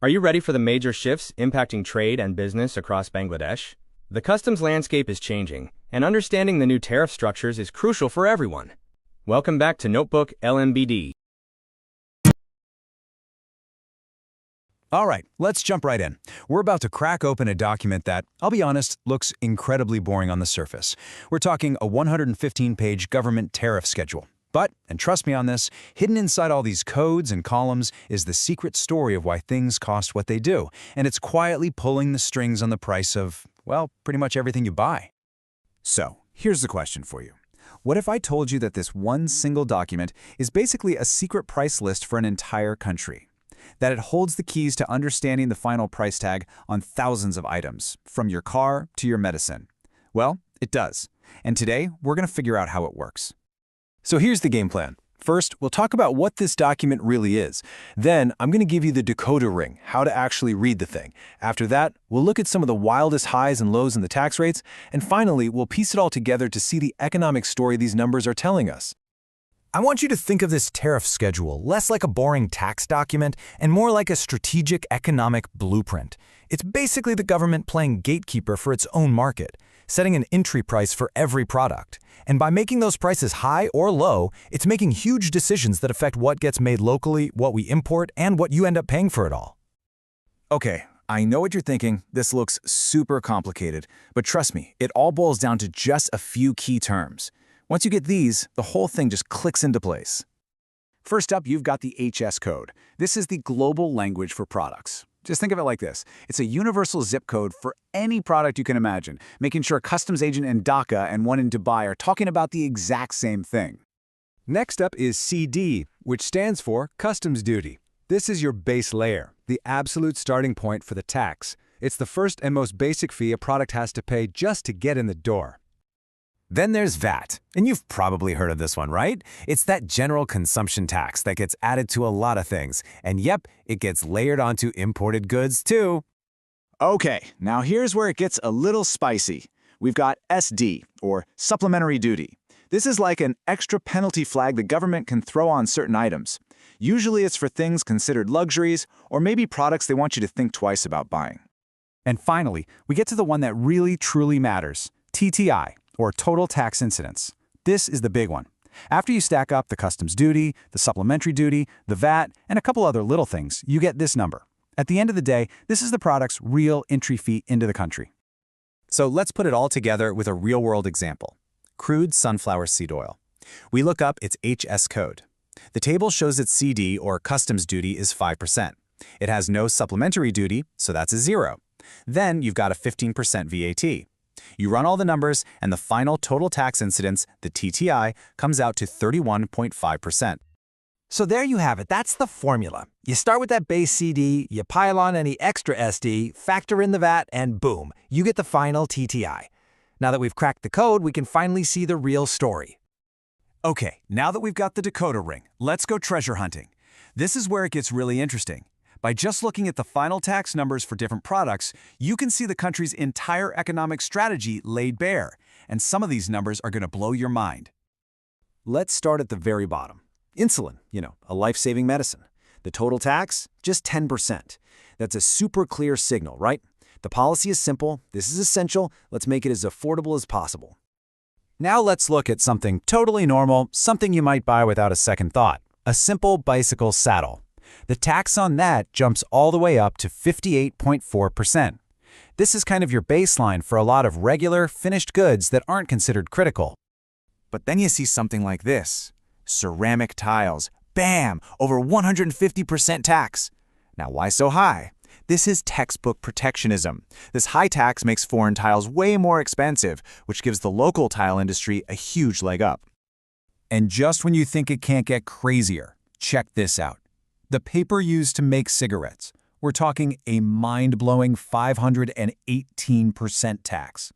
Are you ready for the major shifts impacting trade and business across Bangladesh? The customs landscape is changing, and understanding the new tariff structures is crucial for everyone. Welcome back to Notebook LMBD. All right, let's jump right in. We're about to crack open a document that, I'll be honest, looks incredibly boring on the surface. We're talking a 115-page government tariff schedule. But, and trust me on this, hidden inside all these codes and columns is the secret story of why things cost what they do, and it's quietly pulling the strings on the price of, well, pretty much everything you buy. So, here's the question for you. What if I told you that this one single document is basically a secret price list for an entire country? That it holds the keys to understanding the final price tag on thousands of items, from your car to your medicine? Well, it does. And today, we're going to figure out how it works. So here's the game plan. First, we'll talk about what this document really is. Then, I'm going to give you the decoder ring, how to actually read the thing. After that, we'll look at some of the wildest highs and lows in the tax rates. And finally, we'll piece it all together to see the economic story these numbers are telling us. I want you to think of this tariff schedule less like a boring tax document and more like a strategic economic blueprint. It's basically the government playing gatekeeper for its own market, setting an entry price for every product. And by making those prices high or low, it's making huge decisions that affect what gets made locally, what we import, and what you end up paying for it all. Okay, I know what you're thinking. This looks super complicated, but trust me, it all boils down to just a few key terms. Once you get these, the whole thing just clicks into place. First up, you've got the HS code. This is the global language for products. Just think of it like this. It's a universal zip code for any product you can imagine, making sure a customs agent in Dhaka and one in Dubai are talking about the exact same thing. Next up is CD, which stands for Customs Duty. This is your base layer, the absolute starting point for the tax. It's the first and most basic fee a product has to pay just to get in the door. Then there's VAT, and you've probably heard of this one, right? It's that general consumption tax that gets added to a lot of things, and yep, it gets layered onto imported goods too. Okay, now here's where it gets a little spicy. We've got SD, or Supplementary Duty. This is like an extra penalty flag the government can throw on certain items. Usually it's for things considered luxuries, or maybe products they want you to think twice about buying. And finally, we get to the one that really truly matters, TTI. Or Total Tax Incidence. This is the big one. After you stack up the customs duty, the supplementary duty, the VAT, and a couple other little things, you get this number. At the end of the day, this is the product's real entry fee into the country. So let's put it all together with a real-world example. Crude sunflower seed oil. We look up its HS code. The table shows its CD, or customs duty, is 5%. It has no supplementary duty, so that's a 0. Then you've got a 15% VAT. You run all the numbers, and the final total tax incidence, the TTI, comes out to 31.5%. So there you have it. That's the formula. You start with that base CD, you pile on any extra SD, factor in the VAT, and boom, you get the final TTI. Now that we've cracked the code, we can finally see the real story. Okay, now that we've got the decoder ring, let's go treasure hunting. This is where it gets really interesting. By just looking at the final tax numbers for different products, you can see the country's entire economic strategy laid bare, and some of these numbers are going to blow your mind. Let's start at the very bottom. Insulin, a life-saving medicine. The total tax, just 10%. That's a super clear signal, right? The policy is simple, this is essential, let's make it as affordable as possible. Now let's look at something totally normal, something you might buy without a second thought. A simple bicycle saddle. The tax on that jumps all the way up to 58.4%. This is kind of your baseline for a lot of regular, finished goods that aren't considered critical. But then you see something like this. Ceramic tiles. Bam! Over 150% tax. Now why so high? This is textbook protectionism. This high tax makes foreign tiles way more expensive, which gives the local tile industry a huge leg up. And just when you think it can't get crazier, check this out. The paper used to make cigarettes. We're talking a mind-blowing 518% tax.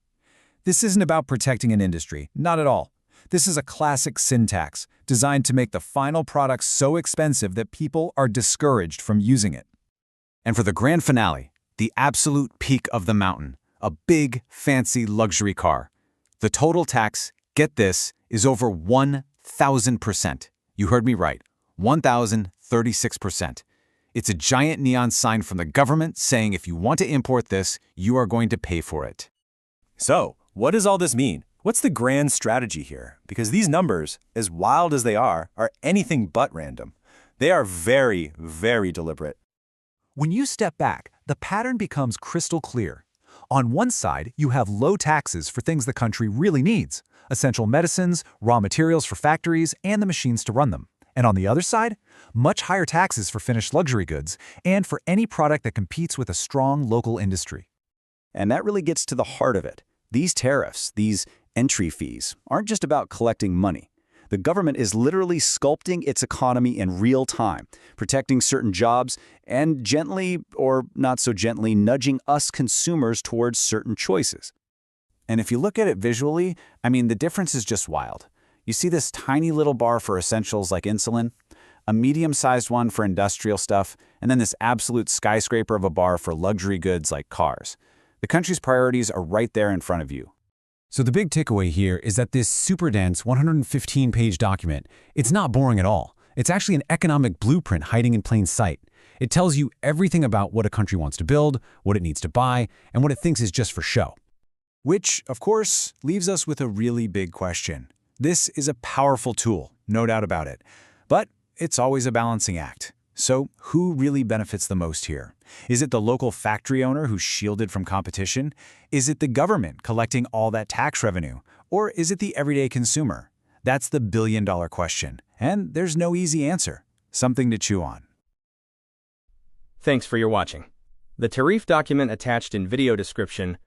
This isn't about protecting an industry, not at all. This is a classic sin tax, designed to make the final product so expensive that people are discouraged from using it. And for the grand finale, the absolute peak of the mountain, a big, fancy luxury car. The total tax, get this, is over 1,000%. You heard me right, 1,036%. It's a giant neon sign from the government saying if you want to import this, you are going to pay for it. So, what does all this mean? What's the grand strategy here? Because these numbers, as wild as they are anything but random. They are very, very deliberate. When you step back, the pattern becomes crystal clear. On one side, you have low taxes for things the country really needs, essential medicines, raw materials for factories, and the machines to run them. And on the other side, much higher taxes for finished luxury goods and for any product that competes with a strong local industry. And that really gets to the heart of it. These tariffs, these entry fees, aren't just about collecting money. The government is literally sculpting its economy in real time, protecting certain jobs, and gently, or not so gently, nudging us consumers towards certain choices. And if you look at it visually, the difference is just wild. You see this tiny little bar for essentials like insulin, a medium-sized one for industrial stuff, and then this absolute skyscraper of a bar for luxury goods like cars. The country's priorities are right there in front of you. So the big takeaway here is that this super dense 115-page document, it's not boring at all. It's actually an economic blueprint hiding in plain sight. It tells you everything about what a country wants to build, what it needs to buy, and what it thinks is just for show. Which, of course, leaves us with a really big question. This is a powerful tool, no doubt about it. But it's always a balancing act. So who really benefits the most here? Is it the local factory owner who's shielded from competition? Is it the government collecting all that tax revenue? Or is it the everyday consumer? That's the billion-dollar question. And there's no easy answer. Something to chew on. Thanks for your watching. The tariff document attached in video description